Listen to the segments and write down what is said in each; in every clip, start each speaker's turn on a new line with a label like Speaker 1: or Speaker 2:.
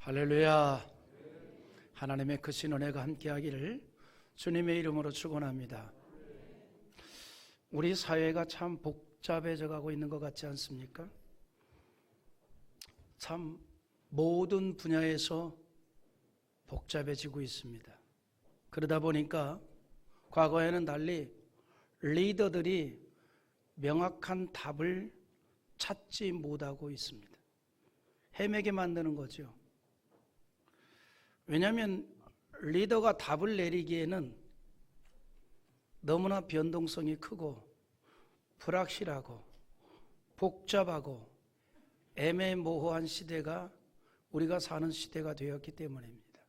Speaker 1: 할렐루야. 하나님의 크신 은혜가 함께하기를 주님의 이름으로 축원합니다. 우리 사회가 참 복잡해져 가고 있는 것 같지 않습니까? 참 모든 분야에서 복잡해지고 있습니다. 그러다 보니까 과거에는 달리 리더들이 명확한 답을 찾지 못하고 있습니다. 헤매게 만드는 거죠. 왜냐하면 리더가 답을 내리기에는 너무나 변동성이 크고 불확실하고 복잡하고 애매모호한 시대가 우리가 사는 시대가 되었기 때문입니다.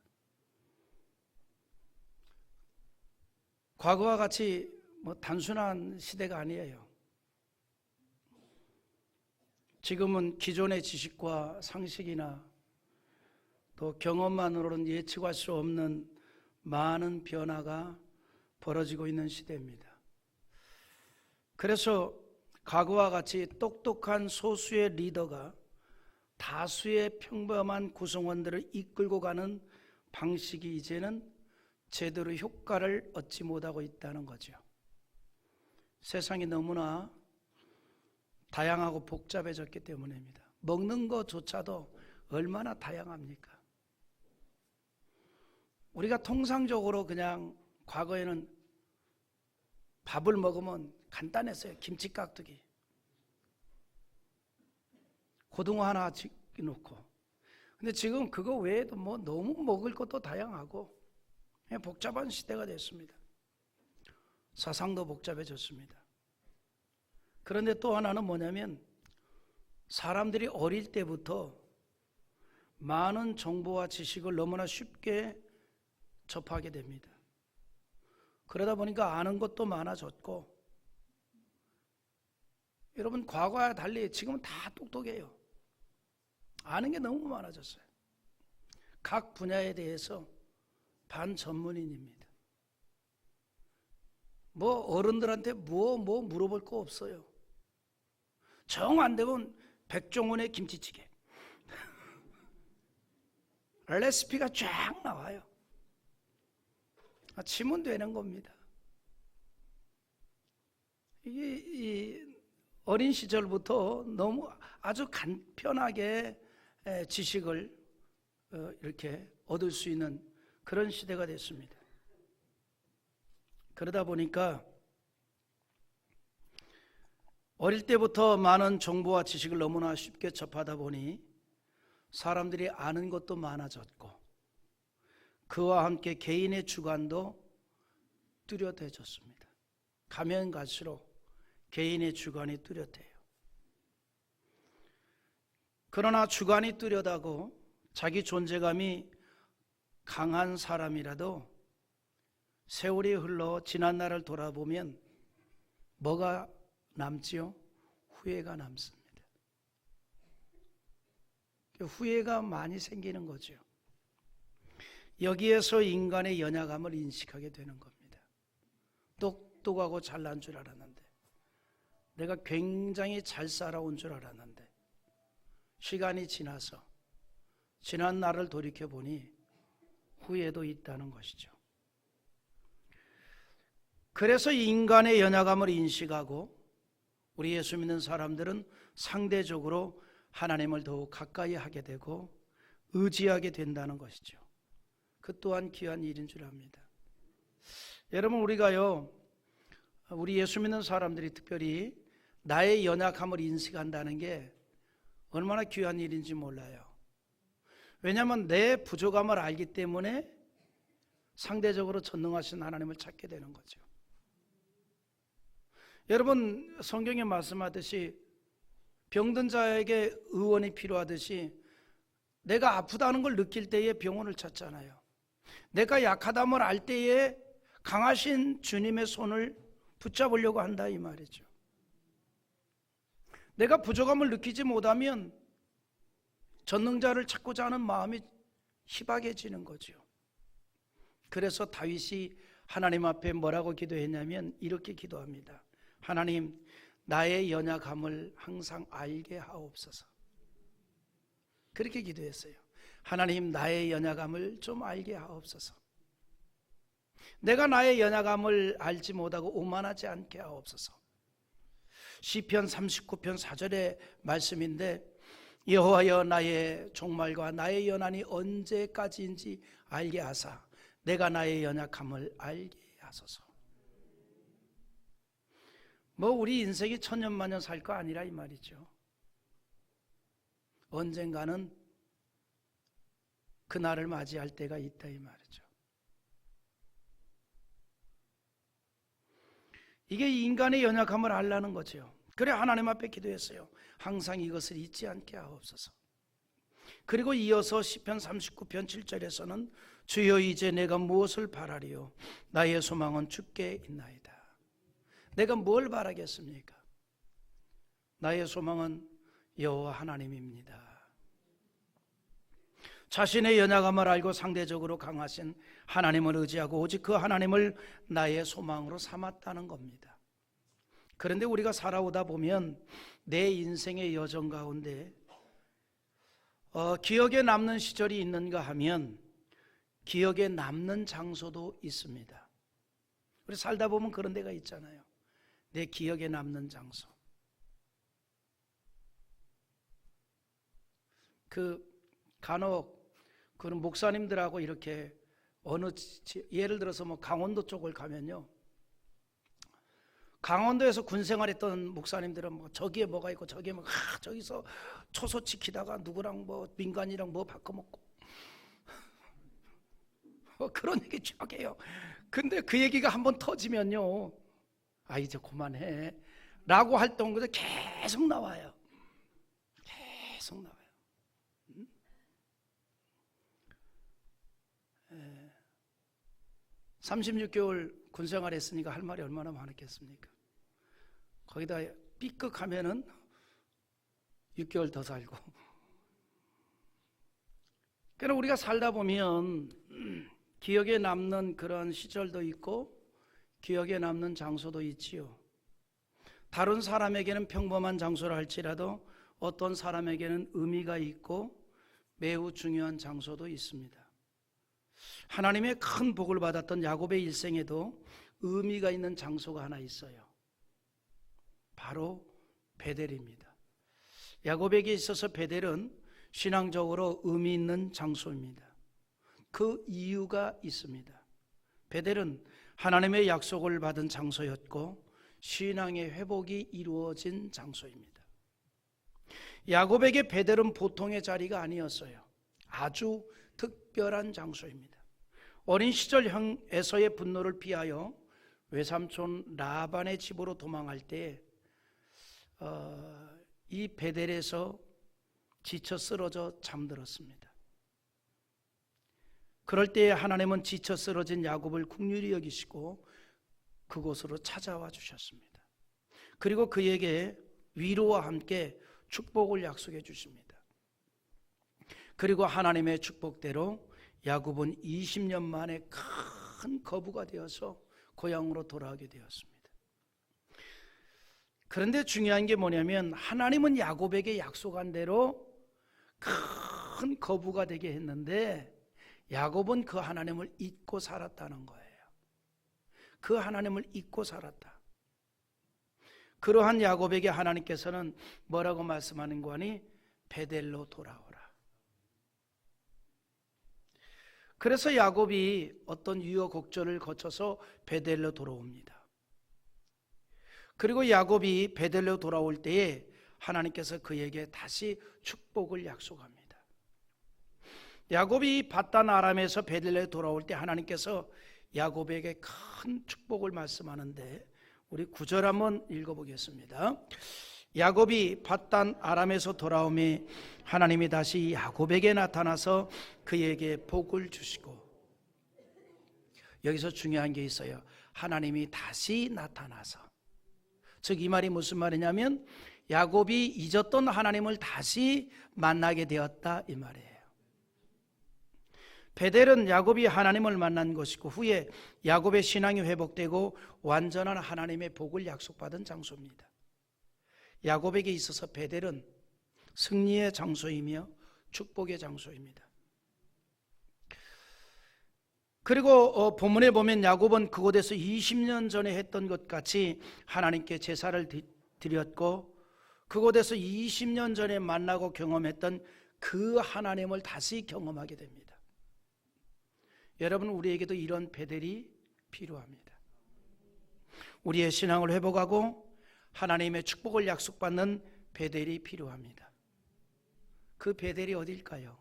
Speaker 1: 과거와 같이 단순한 시대가 아니에요. 지금은 기존의 지식과 상식이나 또 경험만으로는 예측할 수 없는 많은 변화가 벌어지고 있는 시대입니다. 그래서 과거와 같이 똑똑한 소수의 리더가 다수의 평범한 구성원들을 이끌고 가는 방식이 이제는 제대로 효과를 얻지 못하고 있다는 거죠. 세상이 너무나 다양하고 복잡해졌기 때문입니다. 먹는 것조차도 얼마나 다양합니까? 우리가 통상적으로 그냥 과거에는 밥을 먹으면 간단했어요. 김치 깍두기, 고등어 하나 넣고. 근데 지금 그거 외에도 너무 먹을 것도 다양하고 복잡한 시대가 됐습니다. 사상도 복잡해졌습니다. 그런데 또 하나는 뭐냐면 사람들이 어릴 때부터 많은 정보와 지식을 너무나 쉽게 접하게 됩니다. 그러다 보니까 아는 것도 많아졌고, 여러분 과거와 달리 지금은 다 똑똑해요. 아는 게 너무 많아졌어요. 각 분야에 대해서 반전문인입니다. 어른들한테 물어볼 거 없어요. 정 안 되면 백종원의 김치찌개 레시피가 쫙 나와요. 치면 되는 겁니다. 이 어린 시절부터 너무 아주 간편하게 지식을 이렇게 얻을 수 있는 그런 시대가 됐습니다. 그러다 보니까 어릴 때부터 많은 정보와 지식을 너무나 쉽게 접하다 보니 사람들이 아는 것도 많아졌고, 그와 함께 개인의 주관도 뚜렷해졌습니다. 가면 갈수록 개인의 주관이 뚜렷해요. 그러나 주관이 뚜렷하고 자기 존재감이 강한 사람이라도 세월이 흘러 지난 날을 돌아보면 뭐가 남지요? 후회가 남습니다. 후회가 많이 생기는 거죠. 여기에서 인간의 연약함을 인식하게 되는 겁니다. 똑똑하고 잘난 줄 알았는데, 내가 굉장히 잘 살아온 줄 알았는데, 시간이 지나서 지난 날을 돌이켜보니 후회도 있다는 것이죠. 그래서 인간의 연약함을 인식하고 우리 예수 믿는 사람들은 상대적으로 하나님을 더욱 가까이 하게 되고 의지하게 된다는 것이죠. 그 또한 귀한 일인 줄 압니다. 여러분, 우리 예수 믿는 사람들이 특별히 나의 연약함을 인식한다는 게 얼마나 귀한 일인지 몰라요. 왜냐하면 내 부족함을 알기 때문에 상대적으로 전능하신 하나님을 찾게 되는 거죠. 여러분, 성경에 말씀하듯이 병든 자에게 의원이 필요하듯이 내가 아프다는 걸 느낄 때에 병원을 찾잖아요. 내가 약하담을 알 때에 강하신 주님의 손을 붙잡으려고 한다, 이 말이죠. 내가 부족함을 느끼지 못하면 전능자를 찾고자 하는 마음이 희박해지는 거죠. 그래서 다윗이 하나님 앞에 뭐라고 기도했냐면 이렇게 기도합니다. 하나님, 나의 연약함을 항상 알게 하옵소서. 그렇게 기도했어요. 하나님, 나의 연약함을 좀 알게 하옵소서. 내가 나의 연약함을 알지 못하고 오만하지 않게 하옵소서. 시편 39편 4절의 말씀인데, 여호와여 나의 종말과 나의 연한이 언제까지인지 알게 하사 내가 나의 연약함을 알게 하소서. 뭐 우리 인생이 천년만년 살 거 아니라 이 말이죠. 언젠가는 그날을 맞이할 때가 있다 이 말이죠. 이게 인간의 연약함을 알라는 거죠. 그래 하나님 앞에 기도했어요. 항상 이것을 잊지 않게 하옵소서. 그리고 이어서 시편 39편 7절에서는 주여 이제 내가 무엇을 바라리요 나의 소망은 주께 있나이다. 내가 뭘 바라겠습니까? 나의 소망은 여호와 하나님입니다. 자신의 연약함을 알고 상대적으로 강하신 하나님을 의지하고 오직 그 하나님을 나의 소망으로 삼았다는 겁니다. 그런데 우리가 살아오다 보면 내 인생의 여정 가운데 기억에 남는 시절이 있는가 하면 기억에 남는 장소도 있습니다. 우리 살다 보면 그런 데가 있잖아요. 내 기억에 남는 장소. 간혹 그런 목사님들하고 이렇게 예를 들어서 뭐 강원도 쪽을 가면요, 강원도에서 군 생활했던 목사님들은 뭐 저기에 뭐가 있고 저기에 뭐 저기서 초소 지키다가 누구랑 뭐 민간이랑 뭐 바꿔먹고 그런 얘기 쭉 해요. 근데 그 얘기가 한번 터지면요, 아 이제 그만해 라고 할 동안에 계속 나와요. 계속 나와요. 36개월 군생활 했으니까 할 말이 얼마나 많았겠습니까? 거기다 삐끗하면은 6개월 더 살고. 그러나 우리가 살다 보면 기억에 남는 그런 시절도 있고 기억에 남는 장소도 있지요. 다른 사람에게는 평범한 장소라 할지라도 어떤 사람에게는 의미가 있고 매우 중요한 장소도 있습니다. 하나님의 큰 복을 받았던 야곱의 일생에도 의미가 있는 장소가 하나 있어요. 바로 베델입니다. 야곱에게 있어서 베델은 신앙적으로 의미 있는 장소입니다. 그 이유가 있습니다. 베델은 하나님의 약속을 받은 장소였고 신앙의 회복이 이루어진 장소입니다. 야곱에게 베델은 보통의 자리가 아니었어요. 아주 특별한 장소입니다. 어린 시절 형 에서의 분노를 피하여 외삼촌 라반의 집으로 도망할 때 이 베델에서 지쳐 쓰러져 잠들었습니다. 그럴 때 하나님은 지쳐 쓰러진 야곱을 긍휼히 여기시고 그곳으로 찾아와 주셨습니다. 그리고 그에게 위로와 함께 축복을 약속해 주십니다. 그리고 하나님의 축복대로 야곱은 20년 만에 큰 거부가 되어서 고향으로 돌아오게 되었습니다. 그런데 중요한 게 뭐냐면 하나님은 야곱에게 약속한 대로 큰 거부가 되게 했는데 야곱은 그 하나님을 잊고 살았다는 거예요. 그 하나님을 잊고 살았다. 그러한 야곱에게 하나님께서는 뭐라고 말씀하는 거니? 베델로 돌아오라. 그래서 야곱이 어떤 유여곡절을 거쳐서 베델로 돌아옵니다. 그리고 야곱이 베델로 돌아올 때에 하나님께서 그에게 다시 축복을 약속합니다. 야곱이 밧단 아람에서 베델로에 돌아올 때 하나님께서 야곱에게 큰 축복을 말씀하는데 우리 9절 한번 읽어보겠습니다. 야곱이 밧단 아람에서 돌아오매 하나님이 다시 야곱에게 나타나서 그에게 복을 주시고, 여기서 중요한 게 있어요. 하나님이 다시 나타나서, 즉 이 말이 무슨 말이냐면 야곱이 잊었던 하나님을 다시 만나게 되었다 이 말이에요. 베델은 야곱이 하나님을 만난 것이고 후에 야곱의 신앙이 회복되고 완전한 하나님의 복을 약속받은 장소입니다. 야곱에게 있어서 베델은 승리의 장소이며 축복의 장소입니다. 그리고 본문에 보면 야곱은 그곳에서 20년 전에 했던 것 같이 하나님께 제사를 드렸고, 그곳에서 20년 전에 만나고 경험했던 그 하나님을 다시 경험하게 됩니다. 여러분, 우리에게도 이런 베델이 필요합니다. 우리의 신앙을 회복하고 하나님의 축복을 약속받는 베델이 필요합니다. 그 베델이 어딜까요?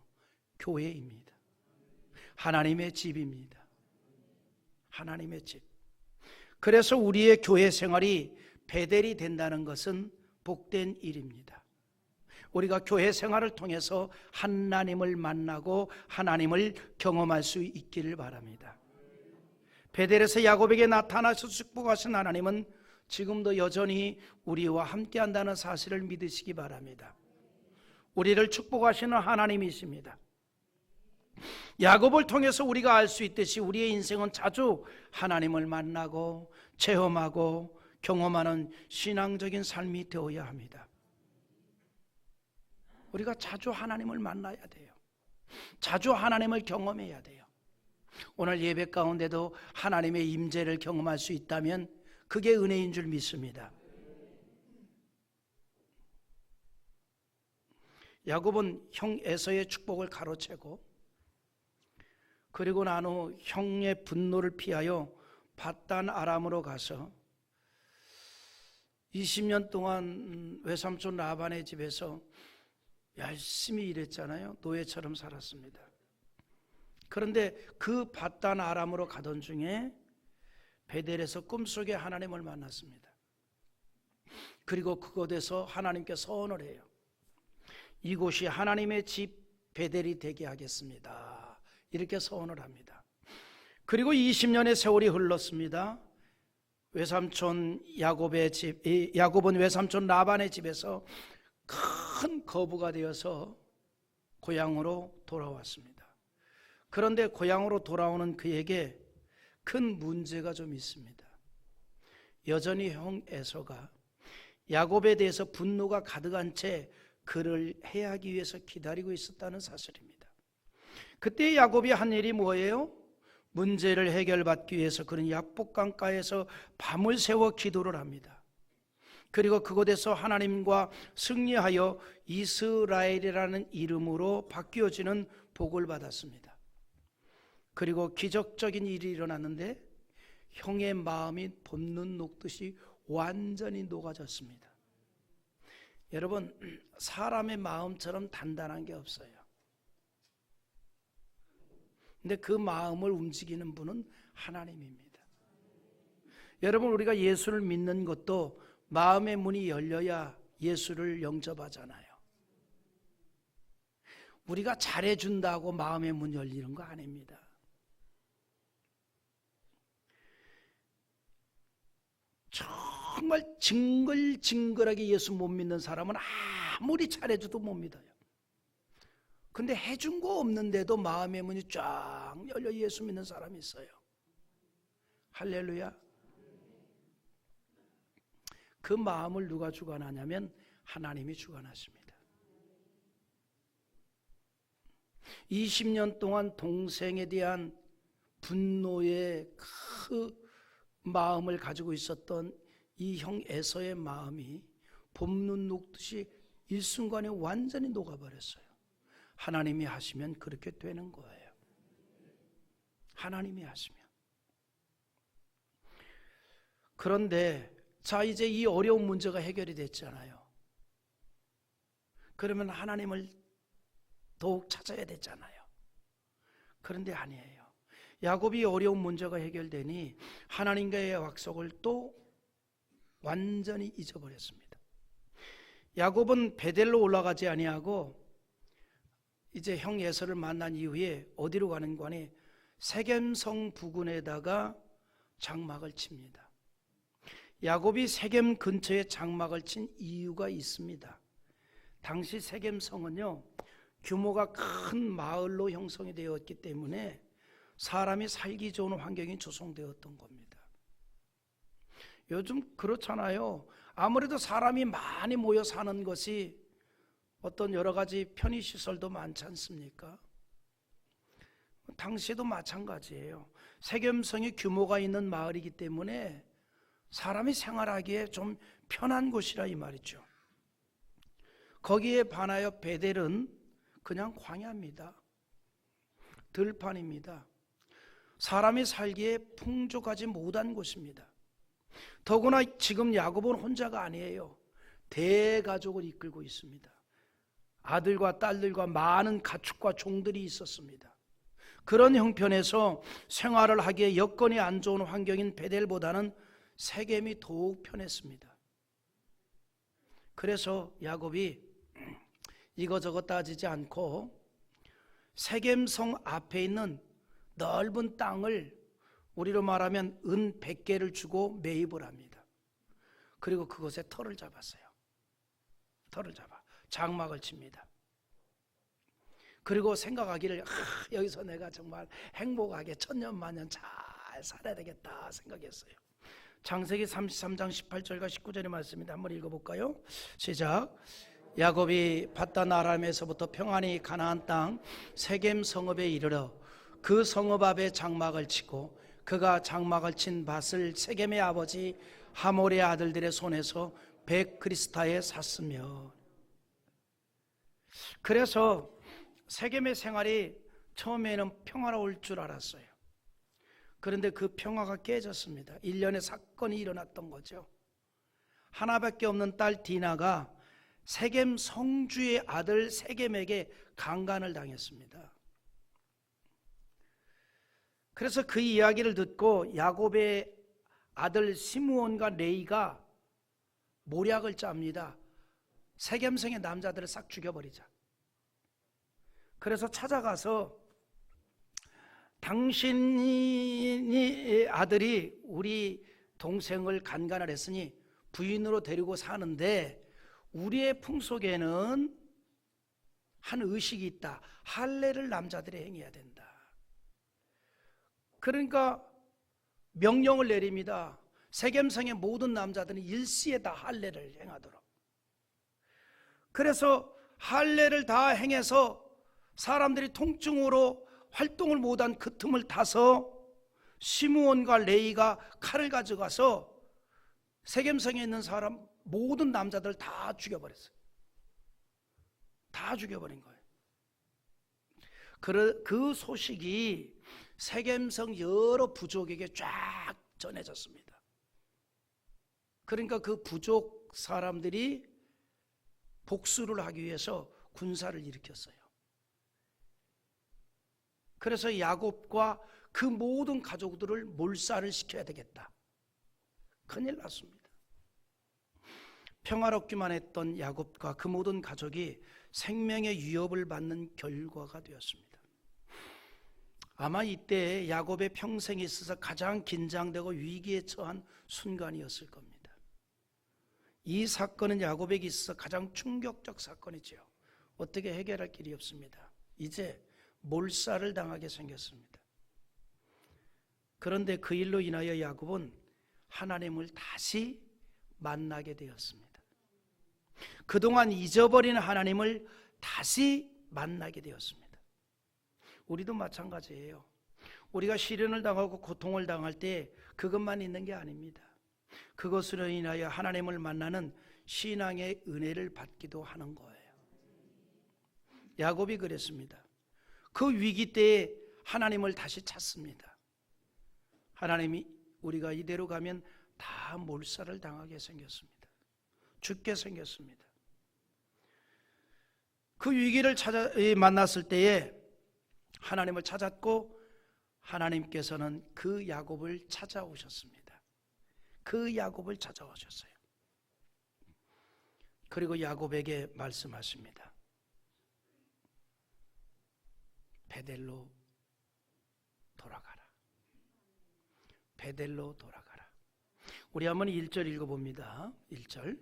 Speaker 1: 교회입니다. 하나님의 집입니다. 하나님의 집. 그래서 우리의 교회 생활이 베델이 된다는 것은 복된 일입니다. 우리가 교회 생활을 통해서 하나님을 만나고 하나님을 경험할 수 있기를 바랍니다. 베델에서 야곱에게 나타나서 축복하신 하나님은 지금도 여전히 우리와 함께 한다는 사실을 믿으시기 바랍니다. 우리를 축복하시는 하나님이십니다. 야곱을 통해서 우리가 알 수 있듯이 우리의 인생은 자주 하나님을 만나고 체험하고 경험하는 신앙적인 삶이 되어야 합니다. 우리가 자주 하나님을 만나야 돼요. 자주 하나님을 경험해야 돼요. 오늘 예배 가운데도 하나님의 임재를 경험할 수 있다면 그게 은혜인 줄 믿습니다. 야곱은 형 에서의 축복을 가로채고, 그리고 난 후 형의 분노를 피하여 밧단 아람으로 가서 20년 동안 외삼촌 라반의 집에서 열심히 일했잖아요. 노예처럼 살았습니다. 그런데 그 밧단 아람으로 가던 중에 베델에서 꿈속에 하나님을 만났습니다. 그리고 그곳에서 하나님께 서언을 해요. 이곳이 하나님의 집 베델이 되게 하겠습니다. 이렇게 서언을 합니다. 그리고 20년의 세월이 흘렀습니다. 외삼촌 야곱의 집, 야곱은 외삼촌 라반의 집에서 큰 거부가 되어서 고향으로 돌아왔습니다. 그런데 고향으로 돌아오는 그에게 큰 문제가 좀 있습니다. 여전히 형 에서가 야곱에 대해서 분노가 가득한 채 그를 해하기 위해서 기다리고 있었다는 사실입니다. 그때 야곱이 한 일이 뭐예요? 문제를 해결받기 위해서 그는 약복강가에서 밤을 새워 기도를 합니다. 그리고 그곳에서 하나님과 승리하여 이스라엘이라는 이름으로 바뀌어지는 복을 받았습니다. 그리고 기적적인 일이 일어났는데 형의 마음이 봄눈 녹듯이 완전히 녹아졌습니다. 여러분, 사람의 마음처럼 단단한 게 없어요. 근데 그 마음을 움직이는 분은 하나님입니다. 여러분, 우리가 예수를 믿는 것도 마음의 문이 열려야 예수를 영접하잖아요. 우리가 잘해준다고 마음의 문 열리는 거 아닙니다. 정말 징글징글하게 예수 못 믿는 사람은 아무리 잘해줘도 못 믿어요. 근데 해준 거 없는데도 마음의 문이 쫙 열려 예수 믿는 사람이 있어요. 할렐루야. 그 마음을 누가 주관하냐면 하나님이 주관하십니다. 20년 동안 동생에 대한 분노의 그 마음을 가지고 있었던 이 형 에서의 마음이 봄눈 녹듯이 일순간에 완전히 녹아버렸어요. 하나님이 하시면 그렇게 되는 거예요. 하나님이 하시면. 그런데 자, 이제 이 어려운 문제가 해결이 됐잖아요. 그러면 하나님을 더욱 찾아야 되잖아요. 그런데 아니에요. 야곱이 어려운 문제가 해결되니 하나님과의 약속을 또 완전히 잊어버렸습니다. 야곱은 베델로 올라가지 아니하고 이제 형 에서를 만난 이후에 어디로 가는 거니? 세겜성 부근에다가 장막을 칩니다. 야곱이 세겜 근처에 장막을 친 이유가 있습니다. 당시 세겜성은요, 규모가 큰 마을로 형성이 되었기 때문에 사람이 살기 좋은 환경이 조성되었던 겁니다. 요즘 그렇잖아요. 아무래도 사람이 많이 모여 사는 것이 어떤 여러 가지 편의시설도 많지 않습니까? 당시에도 마찬가지예요. 세겜성이 규모가 있는 마을이기 때문에 사람이 생활하기에 좀 편한 곳이라 이 말이죠. 거기에 반하여 베델은 그냥 광야입니다. 들판입니다. 사람이 살기에 풍족하지 못한 곳입니다. 더구나 지금 야곱은 혼자가 아니에요. 대가족을 이끌고 있습니다. 아들과 딸들과 많은 가축과 종들이 있었습니다. 그런 형편에서 생활을 하기에 여건이 안 좋은 환경인 베델보다는 세겜이 더욱 편했습니다. 그래서 야곱이 이거저거 따지지 않고 세겜성 앞에 있는 넓은 땅을 우리로 말하면 은 100개를 주고 매입을 합니다. 그리고 그곳에 터를 잡았어요. 터를 잡아 장막을 칩니다. 그리고 생각하기를 여기서 내가 정말 행복하게 천년만년 잘 살아야 되겠다 생각했어요. 창세기 33장 18절과 19절의 말씀입니다. 한번 읽어볼까요? 시작. 야곱이 밧단 아람에서부터 평안히 가나안 땅 세겜 성읍에 이르러 그 성읍 앞에 장막을 치고 그가 장막을 친 밭을 세겜의 아버지 하몰의 아들들의 손에서 100크리스타에 샀으며. 그래서 세겜의 생활이 처음에는 평화로울 줄 알았어요. 그런데 그 평화가 깨졌습니다. 1년의 사건이 일어났던 거죠. 하나밖에 없는 딸 디나가 세겜 성주의 아들 세겜에게 강간을 당했습니다. 그래서 그 이야기를 듣고 야곱의 아들 시므온과 레이가 모략을 짭니다. 세겜성의 남자들을 싹 죽여버리자. 그래서 찾아가서 당신이 아들이 우리 동생을 간간을 했으니 부인으로 데리고 사는데 우리의 풍속에는 한 의식이 있다. 할례를 남자들이 행해야 된다. 그러니까 명령을 내립니다. 세겜성의 모든 남자들은 일시에 다 할례를 행하도록. 그래서 할례를 다 행해서 사람들이 통증으로 활동을 못한 그 틈을 타서 시므온과 레이가 칼을 가져가서 세겜성에 있는 사람 모든 남자들 다 죽여버렸어요. 다 죽여버린 거예요. 그 소식이 세겜성 여러 부족에게 쫙 전해졌습니다. 그러니까 그 부족 사람들이 복수를 하기 위해서 군사를 일으켰어요. 그래서 야곱과 그 모든 가족들을 몰살을 시켜야 되겠다. 큰일 났습니다. 평화롭기만 했던 야곱과 그 모든 가족이 생명의 위협을 받는 결과가 되었습니다. 아마 이때 야곱의 평생에 있어서 가장 긴장되고 위기에 처한 순간이었을 겁니다. 이 사건은 야곱에게 있어서 가장 충격적 사건이죠. 어떻게 해결할 길이 없습니다. 이제 몰살을 당하게 생겼습니다. 그런데 그 일로 인하여 야곱은 하나님을 다시 만나게 되었습니다. 그동안 잊어버린 하나님을 다시 만나게 되었습니다. 우리도 마찬가지예요. 우리가 시련을 당하고 고통을 당할 때 그것만 있는 게 아닙니다. 그것으로 인하여 하나님을 만나는 신앙의 은혜를 받기도 하는 거예요. 야곱이 그랬습니다. 그 위기 때에 하나님을 다시 찾습니다. 하나님이 우리가 이대로 가면 다 몰살을 당하게 생겼습니다. 죽게 생겼습니다. 그 위기를 만났을 때에 하나님을 찾았고 하나님께서는 그 야곱을 찾아오셨습니다. 그 야곱을 찾아오셨어요. 그리고 야곱에게 말씀하십니다. 베델로 돌아가라. 베델로 돌아가라. 우리 한번 1절 읽어봅니다. 1절.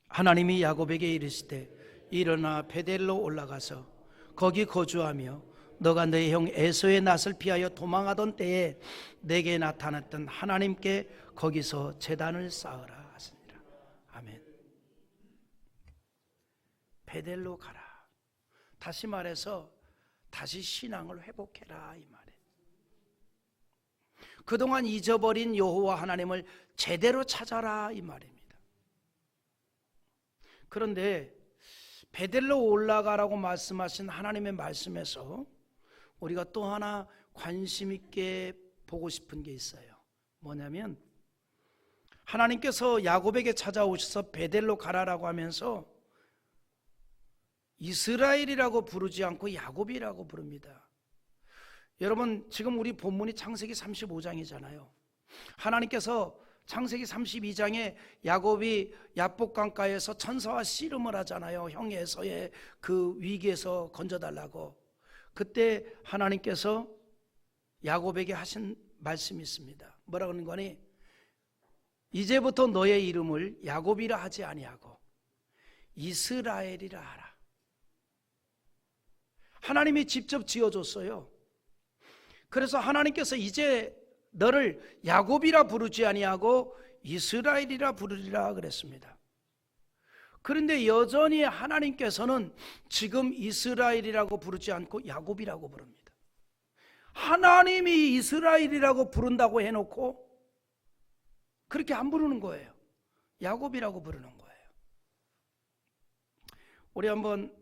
Speaker 1: 하나님이 야곱에게 이르시되 일어나 베델로 올라가서 거기 거주하며 너가 너의 형 에서의 낯을 피하여 도망하던 때에 내게 나타났던 하나님께 거기서 제단을 쌓으라 하시니라. 아멘. 베델로 가라. 다시 말해서 다시 신앙을 회복해라 이 말이에요. 그동안 잊어버린 여호와 하나님을 제대로 찾아라 이 말입니다. 그런데 베델로 올라가라고 말씀하신 하나님의 말씀에서 우리가 또 하나 관심 있게 보고 싶은 게 있어요. 뭐냐면 하나님께서 야곱에게 찾아오셔서 베델로 가라라고 하면서 이스라엘이라고 부르지 않고 야곱이라고 부릅니다. 여러분, 지금 우리 본문이 창세기 35장이잖아요. 하나님께서 창세기 32장에 야곱이 야복강가에서 천사와 씨름을 하잖아요. 형 에서의 그 위기에서 건져달라고. 그때 하나님께서 야곱에게 하신 말씀이 있습니다. 뭐라 그러는 거니? 이제부터 너의 이름을 야곱이라 하지 아니하고 이스라엘이라 하라. 하나님이 직접 지어줬어요. 그래서 하나님께서 이제 너를 야곱이라 부르지 아니하고 이스라엘이라 부르리라 그랬습니다. 그런데 여전히 하나님께서는 지금 이스라엘이라고 부르지 않고 야곱이라고 부릅니다. 하나님이 이스라엘이라고 부른다고 해놓고 그렇게 안 부르는 거예요. 야곱이라고 부르는 거예요. 우리 한번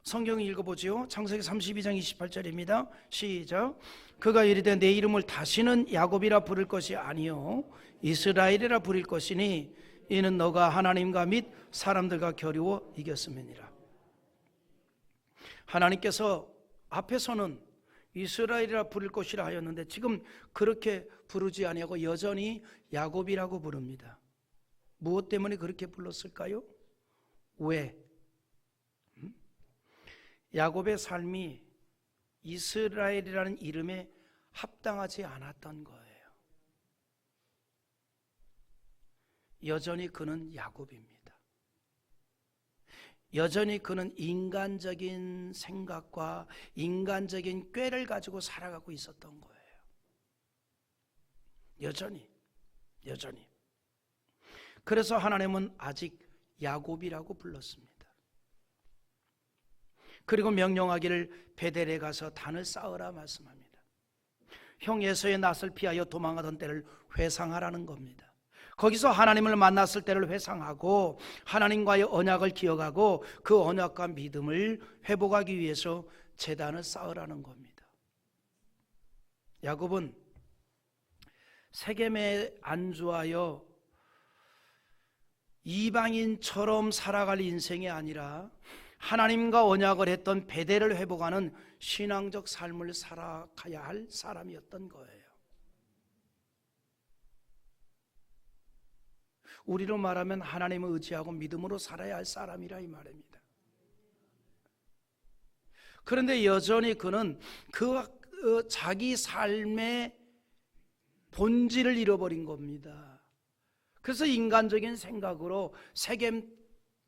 Speaker 1: 성경 읽어보지요. 창세기 32장 28절입니다. 시작. 그가 이르되 내 이름을 다시는 야곱이라 부를 것이 아니요 이스라엘이라 부를 것이니 이는 너가 하나님과 및 사람들과 겨루어 이겼음이니라. 하나님께서 앞에서는 이스라엘이라 부를 것이라 하였는데 지금 그렇게 부르지 아니하고 여전히 야곱이라고 부릅니다. 무엇 때문에 그렇게 불렀을까요? 왜? 야곱의 삶이 이스라엘이라는 이름에 합당하지 않았던 거예요. 여전히 그는 야곱입니다. 여전히 그는 인간적인 생각과 인간적인 꾀를 가지고 살아가고 있었던 거예요. 여전히. 그래서 하나님은 아직 야곱이라고 불렀습니다. 그리고 명령하기를 베델에 가서 단을 쌓으라 말씀합니다. 형 에서의 낯을 피하여 도망하던 때를 회상하라는 겁니다. 거기서 하나님을 만났을 때를 회상하고 하나님과의 언약을 기억하고 그 언약과 믿음을 회복하기 위해서 제단을 쌓으라는 겁니다. 야곱은 세겜에 안주하여 이방인처럼 살아갈 인생이 아니라 하나님과 언약을 했던 베델을 회복하는 신앙적 삶을 살아가야 할 사람이었던 거예요. 우리로 말하면 하나님을 의지하고 믿음으로 살아야 할 사람이라 이 말입니다. 그런데 여전히 그는 그 자기 삶의 본질을 잃어버린 겁니다. 그래서 인간적인 생각으로 세겜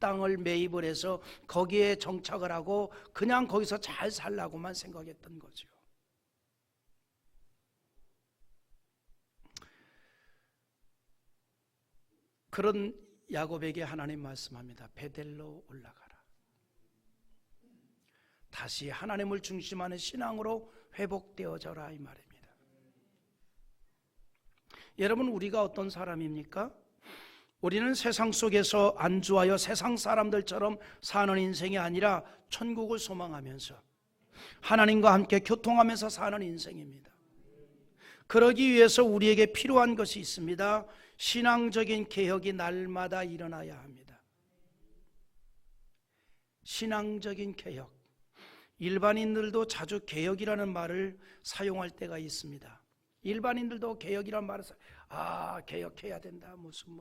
Speaker 1: 땅을 매입을 해서 거기에 정착을 하고 그냥 거기서 잘 살라고만 생각했던 거죠. 그런 야곱에게 하나님 말씀합니다. 베델로 올라가라. 다시 하나님을 중심하는 신앙으로 회복되어져라 이 말입니다. 여러분, 우리가 어떤 사람입니까? 우리는 세상 속에서 안주하여 세상 사람들처럼 사는 인생이 아니라 천국을 소망하면서 하나님과 함께 교통하면서 사는 인생입니다. 그러기 위해서 우리에게 필요한 것이 있습니다. 신앙적인 개혁이 날마다 일어나야 합니다. 신앙적인 개혁. 일반인들도 자주 개혁이라는 말을 사용할 때가 있습니다. 일반인들도 개혁이라는 말을 개혁해야 된다. 무슨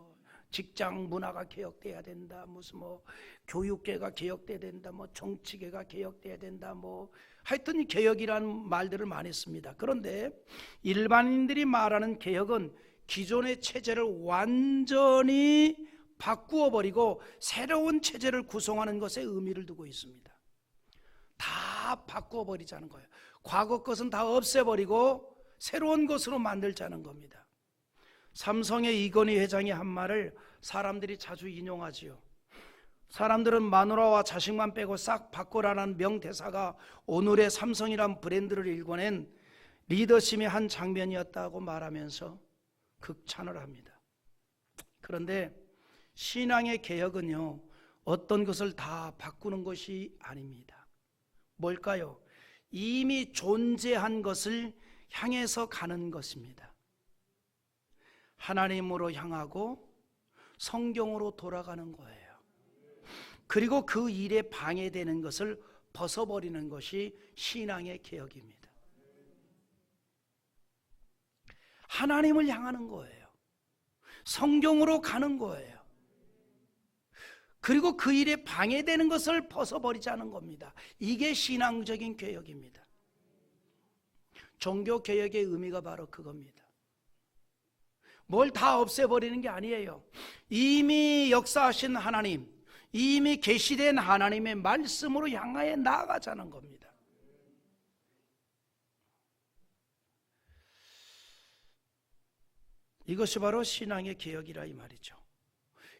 Speaker 1: 직장 문화가 개혁돼야 된다. 무슨 교육계가 개혁돼야 된다. 정치계가 개혁돼야 된다. 하여튼 개혁이라는 말들을 많이 씁니다. 그런데 일반인들이 말하는 개혁은 기존의 체제를 완전히 바꾸어 버리고 새로운 체제를 구성하는 것에 의미를 두고 있습니다. 다 바꾸어 버리자는 거예요. 과거 것은 다 없애버리고 새로운 것으로 만들자는 겁니다. 삼성의 이건희 회장이 한 말을 사람들이 자주 인용하지요. 사람들은 마누라와 자식만 빼고 싹 바꾸라는 명대사가 오늘의 삼성이란 브랜드를 일궈낸 리더십의 한 장면이었다고 말하면서 극찬을 합니다. 그런데 신앙의 개혁은요, 어떤 것을 다 바꾸는 것이 아닙니다. 뭘까요? 이미 존재한 것을 향해서 가는 것입니다. 하나님으로 향하고 성경으로 돌아가는 거예요. 그리고 그 일에 방해되는 것을 벗어버리는 것이 신앙의 개혁입니다. 하나님을 향하는 거예요. 성경으로 가는 거예요. 그리고 그 일에 방해되는 것을 벗어버리자는 겁니다. 이게 신앙적인 개혁입니다. 종교 개혁의 의미가 바로 그겁니다. 뭘 다 없애버리는 게 아니에요. 이미 역사하신 하나님, 이미 계시된 하나님의 말씀으로 향하여 나아가자는 겁니다. 이것이 바로 신앙의 개혁이라 이 말이죠.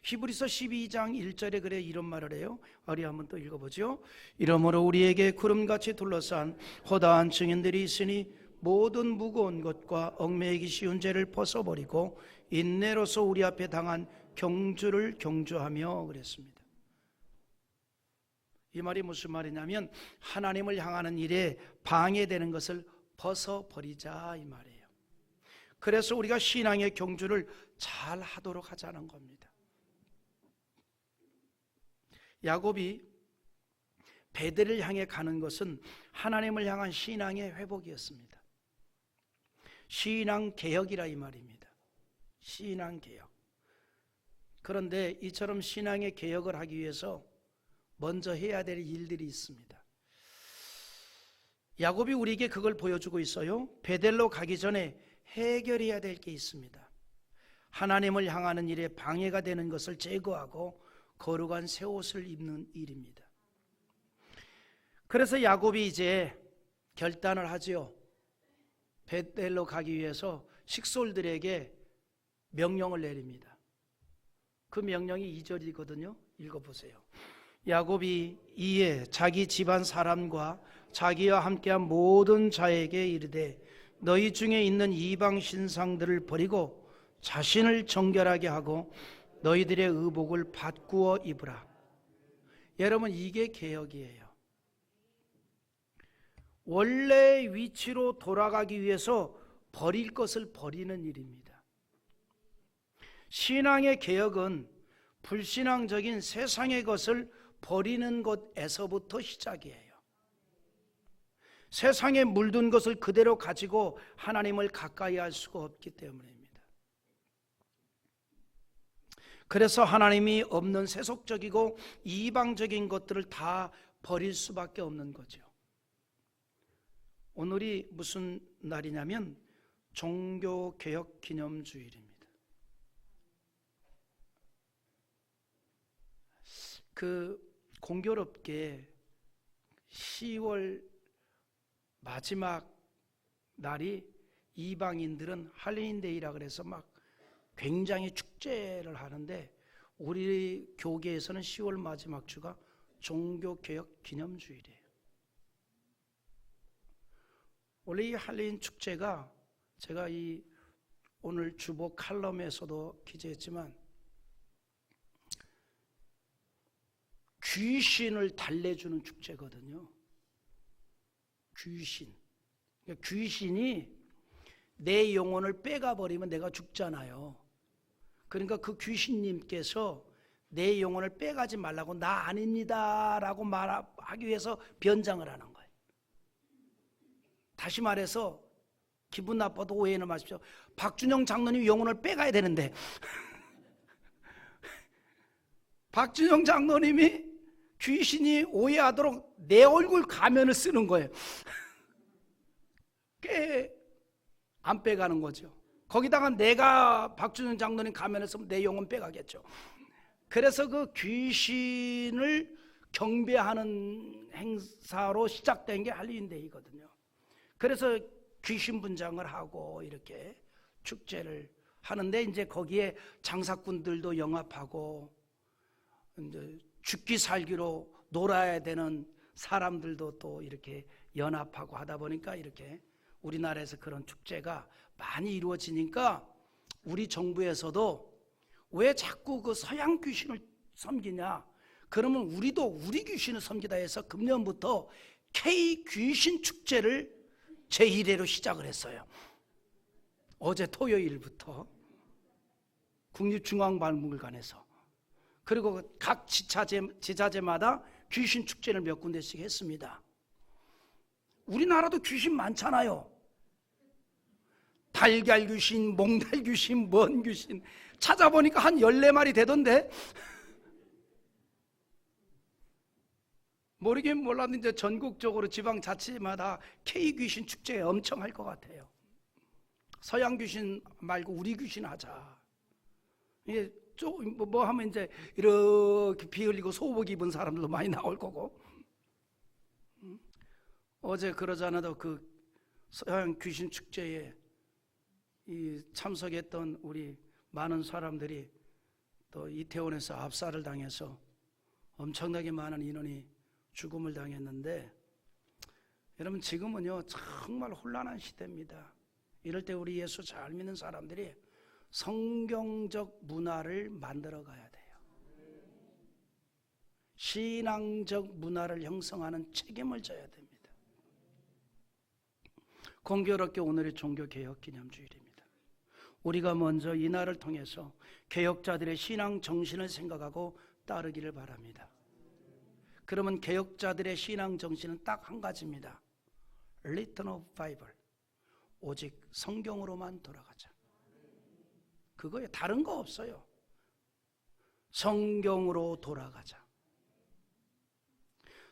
Speaker 1: 히브리서 12장 1절에 그래 이런 말을 해요. 우리 한번 또 읽어보죠. 이러므로 우리에게 구름같이 둘러싼 허다한 증인들이 있으니 모든 무거운 것과 얽매이기 쉬운 죄를 벗어버리고 인내로서 우리 앞에 당한 경주를 경주하며 그랬습니다. 이 말이 무슨 말이냐면 하나님을 향하는 일에 방해되는 것을 벗어버리자 이 말이에요. 그래서 우리가 신앙의 경주를 잘 하도록 하자는 겁니다. 야곱이 베델을 향해 가는 것은 하나님을 향한 신앙의 회복이었습니다. 신앙 개혁이라 이 말입니다. 신앙 개혁. 그런데 이처럼 신앙의 개혁을 하기 위해서 먼저 해야 될 일들이 있습니다. 야곱이 우리에게 그걸 보여주고 있어요. 베델로 가기 전에 해결해야 될 게 있습니다. 하나님을 향하는 일에 방해가 되는 것을 제거하고 거룩한 새 옷을 입는 일입니다. 그래서 야곱이 이제 결단을 하지요. 베델로 가기 위해서 식솔들에게 명령을 내립니다. 그 명령이 2절이거든요. 읽어보세요. 야곱이 이에 자기 집안 사람과 자기와 함께한 모든 자에게 이르되 너희 중에 있는 이방 신상들을 버리고 자신을 정결하게 하고 너희들의 의복을 바꾸어 입으라. 여러분, 이게 개혁이에요. 원래 위치로 돌아가기 위해서 버릴 것을 버리는 일입니다. 신앙의 개혁은 불신앙적인 세상의 것을 버리는 것에서부터 시작이에요. 세상에 물든 것을 그대로 가지고 하나님을 가까이 할 수가 없기 때문입니다. 그래서 하나님이 없는 세속적이고 이방적인 것들을 다 버릴 수밖에 없는 거죠. 오늘이 무슨 날이냐면 종교개혁 기념주일입니다. 공교롭게 10월 마지막 날이 이방인들은 할로윈데이라 그래서 막 굉장히 축제를 하는데 우리 교계에서는 10월 마지막 주가 종교개혁 기념주일이에요. 원래 이 할로윈 축제가 제가 이 오늘 주보 칼럼에서도 기재했지만 귀신을 달래주는 축제거든요. 귀신. 그러니까 귀신이 내 영혼을 빼가버리면 내가 죽잖아요. 그러니까 그 귀신님께서 내 영혼을 빼가지 말라고 나 아닙니다 라고 말하기 위해서 변장을 하는 거예요. 다시 말해서 기분 나빠도 오해는 마십시오. 박준영 장로님 영혼을 빼가야 되는데 박준영 장로님이 귀신이 오해하도록 내 얼굴 가면을 쓰는 거예요. 꽤 안 빼가는 거죠. 거기다가 내가 박준영 장로님 가면을 쓰면 내 영혼 빼가겠죠. 그래서 그 귀신을 경배하는 행사로 시작된 게 할로윈데이거든요. 그래서 귀신 분장을 하고 이렇게 축제를 하는데 이제 거기에 장사꾼들도 영합하고 이제 죽기 살기로 놀아야 되는 사람들도 또 이렇게 연합하고 하다 보니까 이렇게 우리나라에서 그런 축제가 많이 이루어지니까 우리 정부에서도 왜 자꾸 그 서양 귀신을 섬기냐, 그러면 우리도 우리 귀신을 섬기다 해서 금년부터 K 귀신 축제를 제1회로 시작을 했어요. 어제 토요일부터 국립중앙박물관에서. 그리고 각 지자체마다 귀신 축제를 몇 군데씩 했습니다. 우리나라도 귀신 많잖아요. 달걀 귀신, 몽달 귀신, 먼 귀신 찾아보니까 한 14마리 되던데 모르긴 몰랐는데 전국적으로 지방자치마다 K귀신 축제 엄청 할 것 같아요. 서양 귀신 말고 우리 귀신 하자. 이게 뭐 하면 이제 이렇게 비 흘리고 소복 입은 사람들도 많이 나올 거고. 어제 그러잖아도 그 서양 귀신 축제에 참석했던 우리 많은 사람들이 또 이태원에서 압살을 당해서 엄청나게 많은 인원이 죽음을 당했는데, 여러분 지금은요 정말 혼란한 시대입니다. 이럴 때 우리 예수 잘 믿는 사람들이 성경적 문화를 만들어 가야 돼요. 신앙적 문화를 형성하는 책임을 져야 됩니다. 공교롭게 오늘이 종교개혁기념주일입니다. 우리가 먼저 이 날을 통해서 개혁자들의 신앙 정신을 생각하고 따르기를 바랍니다. 그러면 개혁자들의 신앙 정신은 딱 한 가지입니다. Return of Bible. 오직 성경으로만 돌아가자. 그거에 다른 거 없어요. 성경으로 돌아가자.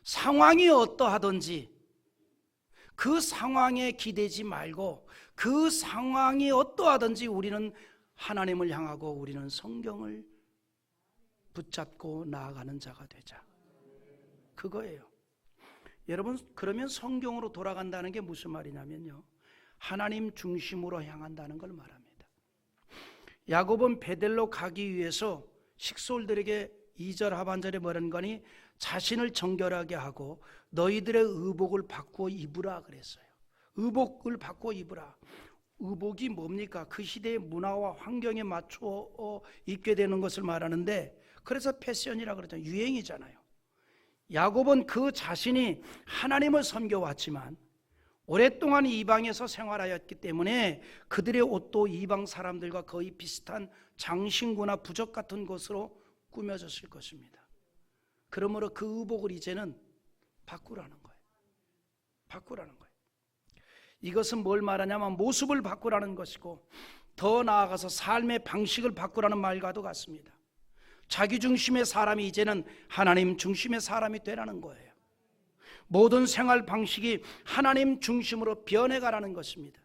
Speaker 1: 상황이 어떠하든지 그 상황에 기대지 말고 그 상황이 어떠하든지 우리는 하나님을 향하고 우리는 성경을 붙잡고 나아가는 자가 되자. 그거예요. 여러분, 그러면 성경으로 돌아간다는 게 무슨 말이냐면요, 하나님 중심으로 향한다는 걸 말합니다. 야곱은 베델로 가기 위해서 식솔들에게 2절 하반절에 뭐라는 거니, 자신을 정결하게 하고 너희들의 의복을 바꾸어 입으라 그랬어요. 의복을 바꾸어 입으라. 의복이 뭡니까? 그 시대의 문화와 환경에 맞추어 입게 되는 것을 말하는데, 그래서 패션이라고 그러잖아요. 유행이잖아요. 야곱은 그 자신이 하나님을 섬겨왔지만 오랫동안 이방에서 생활하였기 때문에 그들의 옷도 이방 사람들과 거의 비슷한 장신구나 부적 같은 것으로 꾸며졌을 것입니다. 그러므로 그 의복을 이제는 바꾸라는 거예요. 바꾸라는 거예요. 이것은 뭘 말하냐면 모습을 바꾸라는 것이고, 더 나아가서 삶의 방식을 바꾸라는 말과도 같습니다. 자기 중심의 사람이 이제는 하나님 중심의 사람이 되라는 거예요. 모든 생활 방식이 하나님 중심으로 변해가라는 것입니다.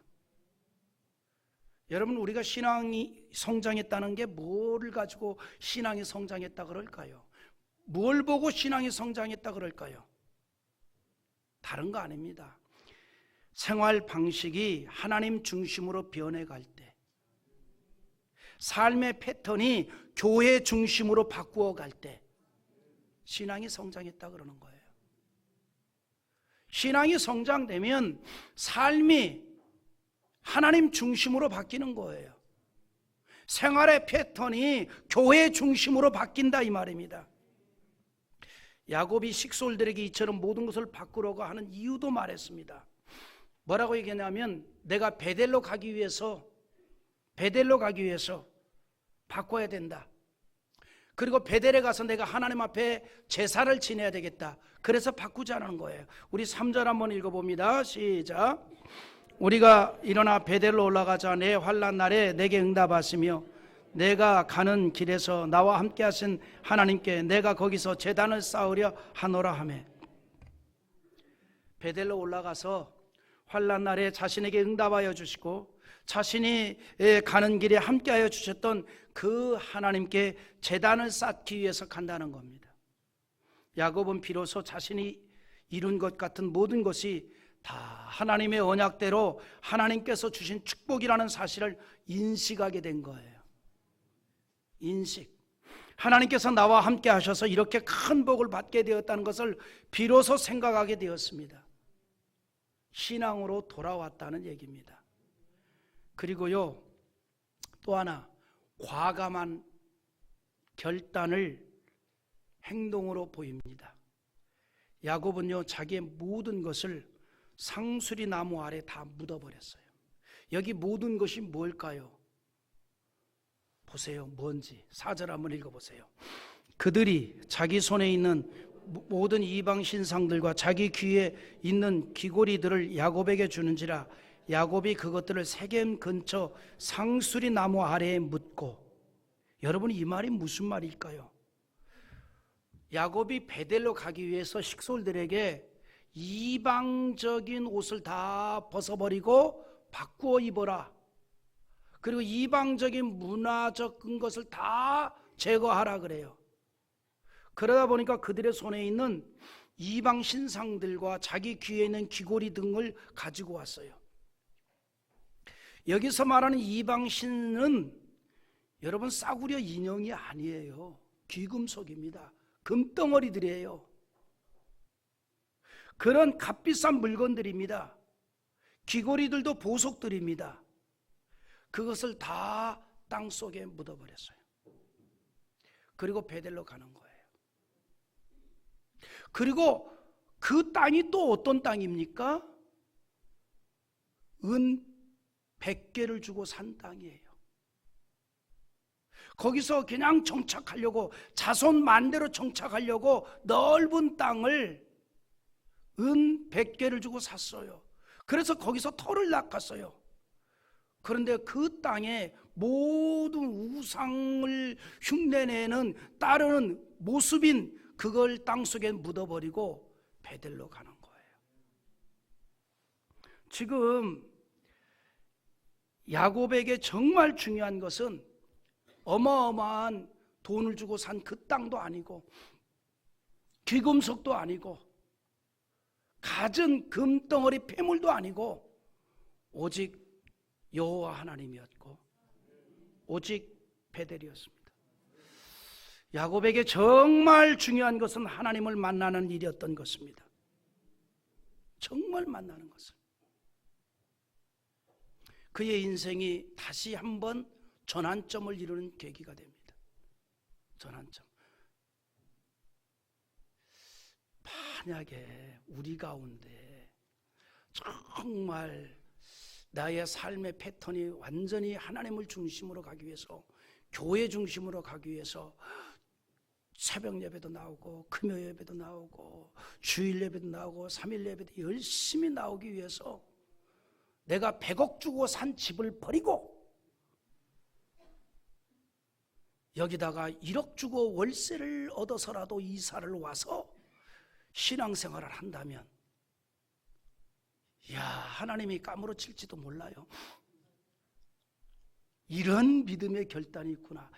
Speaker 1: 여러분, 우리가 신앙이 성장했다는 게 뭘 가지고 신앙이 성장했다 그럴까요? 뭘 보고 신앙이 성장했다 그럴까요? 다른 거 아닙니다. 생활 방식이 하나님 중심으로 변해갈 때, 삶의 패턴이 교회 중심으로 바꾸어 갈 때 신앙이 성장했다 그러는 거예요. 신앙이 성장되면 삶이 하나님 중심으로 바뀌는 거예요. 생활의 패턴이 교회 중심으로 바뀐다 이 말입니다. 야곱이 식솔들에게 이처럼 모든 것을 바꾸려고 하는 이유도 말했습니다. 뭐라고 얘기했냐면, 내가 베델로 가기 위해서 바꿔야 된다. 그리고 베델에 가서 내가 하나님 앞에 제사를 지내야 되겠다. 그래서 바꾸자는 거예요. 우리 3절 한번 읽어봅니다. 시작. 우리가 일어나 베델로 올라가자. 내 환난 날에 내게 응답하시며 내가 가는 길에서 나와 함께 하신 하나님께 내가 거기서 제단을 쌓으려 하노라 하매. 베델로 올라가서 환난 날에 자신에게 응답하여 주시고 자신이 가는 길에 함께하여 주셨던 그 하나님께 제단을 쌓기 위해서 간다는 겁니다. 야곱은 비로소 자신이 이룬 것 같은 모든 것이 다 하나님의 언약대로 하나님께서 주신 축복이라는 사실을 인식하게 된 거예요. 인식. 하나님께서 나와 함께 하셔서 이렇게 큰 복을 받게 되었다는 것을 비로소 생각하게 되었습니다. 신앙으로 돌아왔다는 얘기입니다. 그리고요, 또 하나, 과감한 결단을 행동으로 보입니다. 야곱은요, 자기의 모든 것을 상수리 나무 아래 다 묻어버렸어요. 여기 모든 것이 뭘까요? 보세요, 뭔지. 4절 한번 읽어보세요. 그들이 자기 손에 있는 모든 이방 신상들과 자기 귀에 있는 귀고리들을 야곱에게 주는지라 야곱이 그것들을 세겜 근처 상수리 나무 아래에 묻고. 여러분, 이 말이 무슨 말일까요? 야곱이 베델로 가기 위해서 식솔들에게 이방적인 옷을 다 벗어버리고 바꾸어 입어라. 그리고 이방적인 문화적인 것을 다 제거하라 그래요. 그러다 보니까 그들의 손에 있는 이방 신상들과 자기 귀에 있는 귀고리 등을 가지고 왔어요. 여기서 말하는 이방 신은 여러분 싸구려 인형이 아니에요. 귀금속입니다. 금덩어리들이에요. 그런 값비싼 물건들입니다. 귀고리들도 보석들입니다. 그것을 다 땅속에 묻어버렸어요. 그리고 베델로 가는 거예요. 그리고 그 땅이 또 어떤 땅입니까? 은 100개를 주고 산 땅이에요. 거기서 그냥 정착하려고, 자손 만대로 정착하려고 넓은 땅을 은 100개를 주고 샀어요. 그래서 거기서 터를 낚았어요. 그런데 그 땅에 모든 우상을 흉내내는 따르는 모습인 그걸 땅속에 묻어버리고 베델로 가는 거예요. 지금 야곱에게 정말 중요한 것은 어마어마한 돈을 주고 산 그 땅도 아니고 귀금속도 아니고 갖은 금덩어리 폐물도 아니고 오직 여호와 하나님이었고 오직 베델이었습니다. 야곱에게 정말 중요한 것은 하나님을 만나는 일이었던 것입니다. 정말 만나는 것을. 그의 인생이 다시 한번 전환점을 이루는 계기가 됩니다. 전환점. 만약에 우리 가운데 정말 나의 삶의 패턴이 완전히 하나님을 중심으로 가기 위해서, 교회 중심으로 가기 위해서 새벽 예배도 나오고 금요 예배도 나오고 주일 예배도 나오고 3일 예배도 열심히 나오기 위해서 내가 100억 주고 산 집을 버리고 여기다가 1억 주고 월세를 얻어서라도 이사를 와서 신앙생활을 한다면, 이야, 하나님이 까무러칠지도 몰라요. 이런 믿음의 결단이 있구나.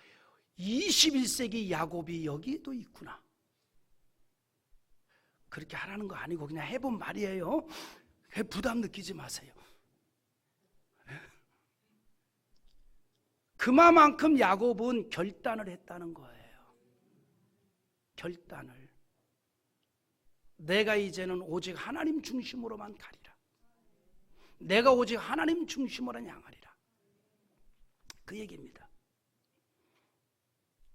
Speaker 1: 21세기 야곱이 여기에도 있구나. 그렇게 하라는 거 아니고 그냥 해본 말이에요. 부담 느끼지 마세요. 그만큼 야곱은 결단을 했다는 거예요. 결단을. 내가 이제는 오직 하나님 중심으로만 가리라. 내가 오직 하나님 중심으로 향하리라. 그 얘기입니다.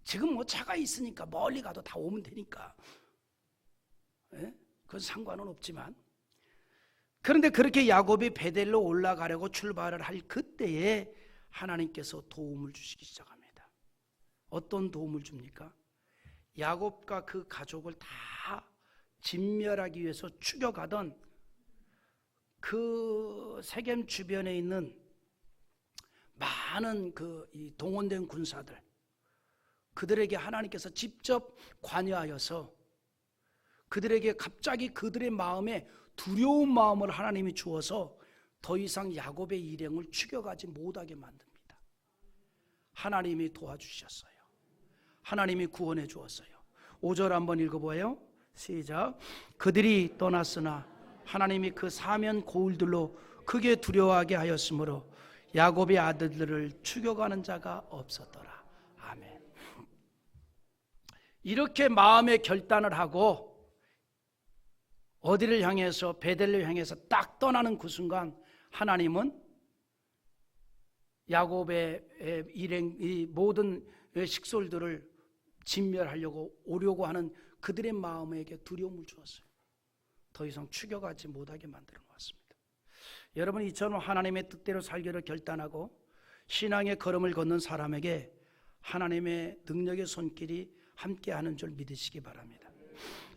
Speaker 1: 지금 뭐 차가 있으니까 멀리 가도 다 오면 되니까, 그건 상관은 없지만, 그런데 그렇게 야곱이 베델로 올라가려고 출발을 할 그때에 하나님께서 도움을 주시기 시작합니다. 어떤 도움을 줍니까? 야곱과 그 가족을 다 진멸하기 위해서 추격하던 그 세겜 주변에 있는 많은 이 동원된 군사들, 그들에게 하나님께서 직접 관여하여서 그들에게 갑자기 그들의 마음에 두려운 마음을 하나님이 주어서 더 이상 야곱의 일행을 추격하지 못하게 만듭니다. 하나님이 도와주셨어요. 하나님이 구원해 주었어요. 5절 한번 읽어보아요. 시작. 그들이 떠났으나 하나님이 그 사면 고울들로 크게 두려워하게 하였으므로 야곱의 아들들을 추격하는 자가 없었더라. 아멘. 이렇게 마음의 결단을 하고 어디를 향해서, 베델을 향해서 딱 떠나는 그 순간 하나님은 야곱의 일행, 이 모든 식솔들을 진멸하려고 오려고 하는 그들의 마음에게 두려움을 주었어요. 더 이상 추격하지 못하게 만들어 놓았습니다. 여러분, 이처럼 하나님의 뜻대로 살기를 결단하고 신앙의 걸음을 걷는 사람에게 하나님의 능력의 손길이 함께하는 줄 믿으시기 바랍니다.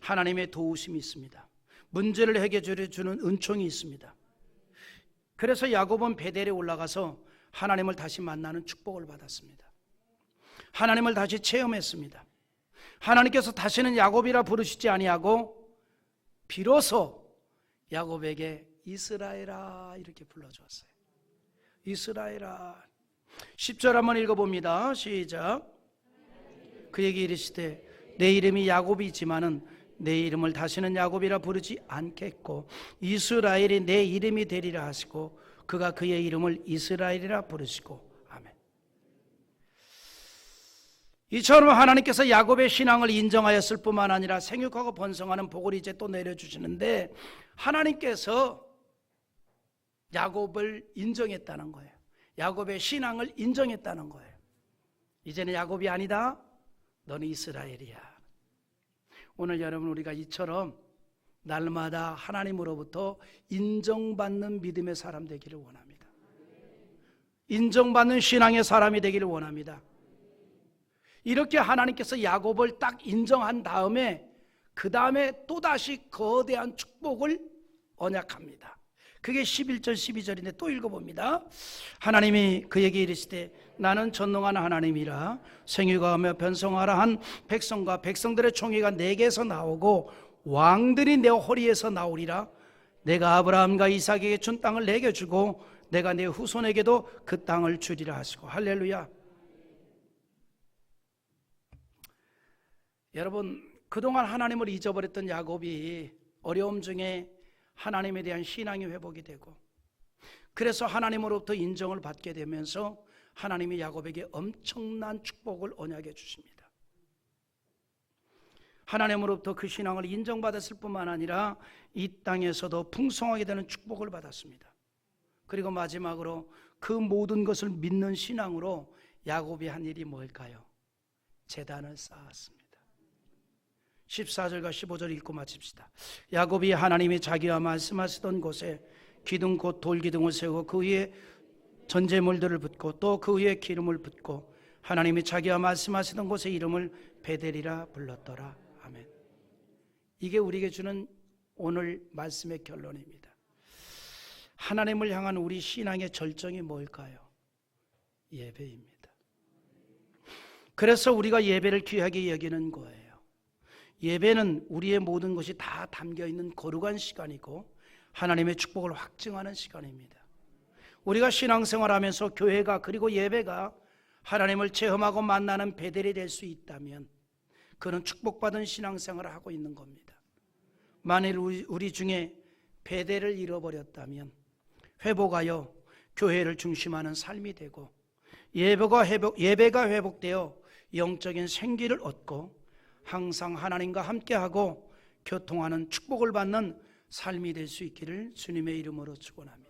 Speaker 1: 하나님의 도우심이 있습니다. 문제를 해결해 주는 은총이 있습니다. 그래서 야곱은 베델에 올라가서 하나님을 다시 만나는 축복을 받았습니다. 하나님을 다시 체험했습니다. 하나님께서 다시는 야곱이라 부르시지 아니하고 비로소 야곱에게 이스라엘아 이렇게 불러주었어요. 이스라엘아. 10절 한번 읽어봅니다. 시작. 그에게 이르시되 내 이름이 야곱이지만은 내 이름을 다시는 야곱이라 부르지 않겠고 이스라엘이 내 이름이 되리라 하시고 그가 그의 이름을 이스라엘이라 부르시고. 아멘. 이처럼 하나님께서 야곱의 신앙을 인정하였을 뿐만 아니라 생육하고 번성하는 복을 이제 또 내려주시는데, 하나님께서 야곱을 인정했다는 거예요. 야곱의 신앙을 인정했다는 거예요. 이제는 야곱이 아니다, 너는 이스라엘이야. 오늘 여러분, 우리가 이처럼 날마다 하나님으로부터 인정받는 믿음의 사람 되기를 원합니다. 인정받는 신앙의 사람이 되기를 원합니다. 이렇게 하나님께서 야곱을 딱 인정한 다음에 그 다음에 또다시 거대한 축복을 언약합니다. 그게 11절 12절인데 또 읽어봅니다. 하나님이 그에게 이르시되 나는 전능한 하나님이라 생육하며 변성하라 한 백성과 백성들의 총회가 내게서 나오고 왕들이 내 허리에서 나오리라. 내가 아브라함과 이삭에게 준 땅을 내게 주고 내가 내 후손에게도 그 땅을 주리라 하시고. 할렐루야. 여러분, 그동안 하나님을 잊어버렸던 야곱이 어려움 중에 하나님에 대한 신앙이 회복이 되고, 그래서 하나님으로부터 인정을 받게 되면서 하나님이 야곱에게 엄청난 축복을 언약해 주십니다. 하나님으로부터 그 신앙을 인정받았을 뿐만 아니라 이 땅에서도 풍성하게 되는 축복을 받았습니다. 그리고 마지막으로 그 모든 것을 믿는 신앙으로 야곱이 한 일이 뭘까요? 제단을 쌓았습니다. 14절과 15절 읽고 마칩시다. 야곱이 하나님이 자기와 말씀하시던 곳에 기둥 곧 돌기둥을 세우고 그 위에 전제물들을 붓고 또 그 위에 기름을 붓고 하나님이 자기와 말씀하시던 곳의 이름을 베델이라 불렀더라. 아멘. 이게 우리에게 주는 오늘 말씀의 결론입니다. 하나님을 향한 우리 신앙의 절정이 뭘까요? 예배입니다. 그래서 우리가 예배를 귀하게 여기는 거예요. 예배는 우리의 모든 것이 다 담겨있는 거룩한 시간이고 하나님의 축복을 확증하는 시간입니다. 우리가 신앙생활하면서 교회가 그리고 예배가 하나님을 체험하고 만나는 베델이 될 수 있다면 그는 축복받은 신앙생활을 하고 있는 겁니다. 만일 우리 중에 베델을 잃어버렸다면 회복하여 교회를 중심하는 삶이 되고 예배가 회복되어 영적인 생기를 얻고 항상 하나님과 함께하고 교통하는 축복을 받는 삶이 될 수 있기를 주님의 이름으로 축원합니다.